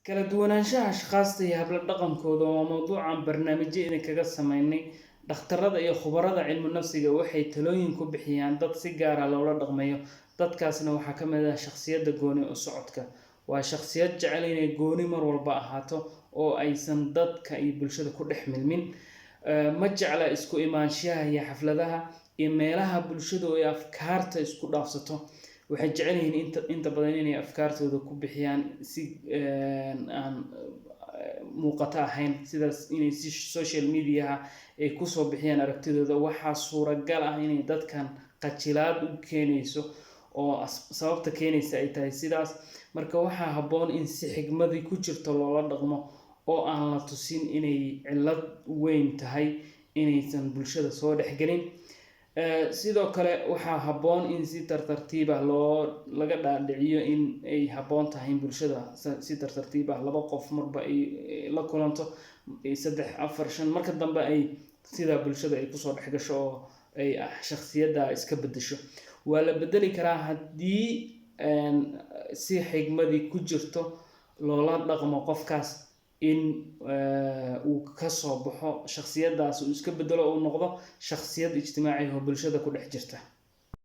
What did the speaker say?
kala duwanaanshaha ashkhasta iyo habla dhaqankooda waa mowduucan barnaamijyo idin kaga sameynay. Dhakhtarada iyo khubarada cilmi nafsiga waxay talooyin ku bixiyaan dad si gaar ah loola dhaqmayo. Dadkaasna waxaa ka mid ah shakhsiyadda gooni u socodka. Waa shakhsiyad jecel inay gooni mar walba ahaato oo aysan dadka iyo bulshada ku dhex milmin. Ma jecla isku imaanshaha iyo xafladaha iyo meelaha bulshadu ay afkaarta isku dhaafsato. Waxay jecel yihiin inta badan inay afkaartooda ku bixiyaan si aan muuqata ahayn, sidaas inay si social media ay ku soo bixiyaan aragtidooda. Waxaa suuragal ah inay dadkan qajilaad u keenayso oo sababta keenaysa ay tahay sidaas. Marka waxaa habboon in si xigmadi ku jirto loola dhaqmo oo aan la tusin inay cillad weyn tahay inaysan bulshada soo dhexgelin. Sidoo kale waxaa habboon in si tartiib ah laga dhaadhiciyo in ay habboon tahay in bulshada si tartiib ah 2 qof marba ay la kulanto 3 4 5 marka dambe ay sida bulshada ay ku soo dhex gasho oo ay shakhsiyadda iska bedesho. Waa la bedeli karaa haddii si xigmadi ku jirto loola dhaqmo qofkaas in uu ka soo baxo shakhsiyaddaas uu iska bedelo oo noqdo shakhsiyad ijtimaaci ah oo bulshada ku dhex jirta.